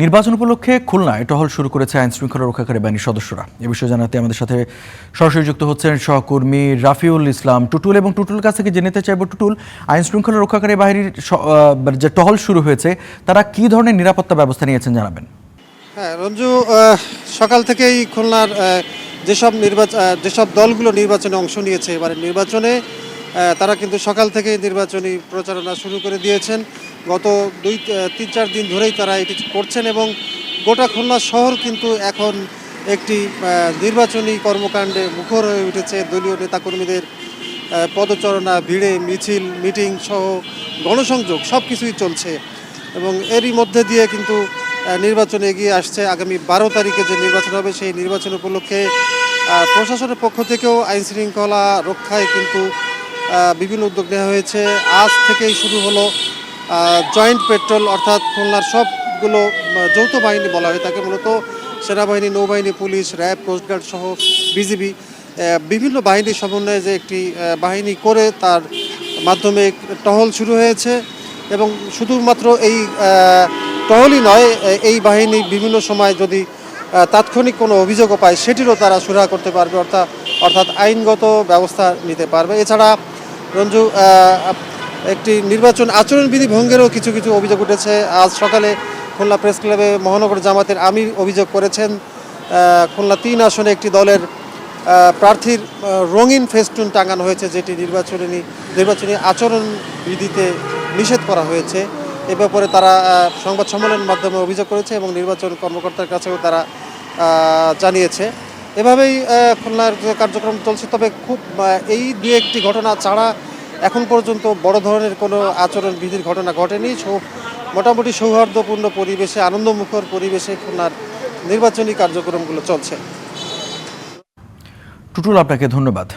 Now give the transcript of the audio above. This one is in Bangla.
নির্বাচন উপলক্ষে খুলনায় টহল শুরু করেছে আইন শৃঙ্খলা রক্ষাকারী বাহিনীর সদস্যরা। এ বিষয়ে জানাতে আমাদের সাথে সরাসরি যুক্ত হচ্ছেন সহকর্মী রাফিউল ইসলাম টুটুল। এবং টুটুল কাছ থেকে জেনে নিতে চাইব, টুটুল, আইন শৃঙ্খলা রক্ষাকারী বাহিনীর যে টহল শুরু হয়েছে, তারা কি ধরনের নিরাপত্তা ব্যবস্থা নিয়েছেন জানাবেন। হ্যাঁ রঞ্জু, সকাল থেকেই খুলনার যেসব দলগুলো নির্বাচনে অংশ নিয়েছে এবারে নির্বাচনে, তারা কিন্তু সকাল থেকেই নির্বাচনী প্রচারণা শুরু করে দিয়েছেন। গত 3-4 দিন ধরেই তারা এটি করছেন এবং গোটা খুলনা শহর কিন্তু এখন একটি নির্বাচনী কর্মকাণ্ডে মুখর হয়ে উঠেছে। দলীয় নেতাকর্মীদের পদচারণা, ভিড়ে মিছিল, মিটিং সহ গণসংযোগ সব কিছুই চলছে এবং এরই মধ্যে দিয়ে কিন্তু নির্বাচনে এগিয়ে আসছে। আগামী 12 তারিখে যে নির্বাচন হবে, সেই নির্বাচন উপলক্ষে প্রশাসনের পক্ষ থেকেও আইন শৃঙ্খলা রক্ষায় কিন্তু বিভিন্ন উদ্যোগ নেওয়া হয়েছে। আজ থেকেই শুরু হলো জয়েন্ট পেট্রোল, অর্থাৎ খুলনার সবগুলো যৌথ বাহিনী বলা হয় তাকে, মূলত সেনাবাহিনী, নৌবাহিনী, পুলিশ, র্যাব, কোস্টগার্ড সহ বিজিবি বিভিন্ন বাহিনীর সমন্বয়ে যে একটি বাহিনী করে তার মাধ্যমে টহল শুরু হয়েছে। এবং শুধুমাত্র এই টহলই নয়, এই বাহিনী বিভিন্ন সময় যদি তাৎক্ষণিক কোনো অভিযোগও পায় সেটিরও তারা সুরাহা করতে পারবে, অর্থাৎ আইনগত ব্যবস্থা নিতে পারবে। এছাড়া রঞ্জু, একটি নির্বাচন আচরণবিধি ভঙ্গেরও কিছু কিছু অভিযোগ উঠেছে। আজ সকালে খুলনা প্রেস ক্লাবে মহানগর জামাতের আমির অভিযোগ করেছেন, খুলনা 3 আসনে একটি দলের প্রার্থীর রঙিন ফেস্টুন টাঙানো হয়েছে, যেটি নির্বাচনী আচরণবিধিতে নিষেধ করা হয়েছে। এ ব্যাপারে তারা সংবাদ সম্মেলনের মাধ্যমে অভিযোগ করেছে এবং নির্বাচন কর্মকর্তার কাছেও তারা জানিয়েছে। এভাবেই খুলনার কার্যক্রম চলছে। তবে খুব এই 2-1টি ঘটনা ছাড়া এখন পর্যন্ত বড় ধরনের কোনো আচরণবিধির ঘটনা ঘটেনি। মোটামুটি সৌহার্দ্যপূর্ণ পরিবেশে, আনন্দমুখর পরিবেশে খুলনার নির্বাচনী কার্যক্রমগুলো চলছে। টুটুল, আপনাকে ধন্যবাদ।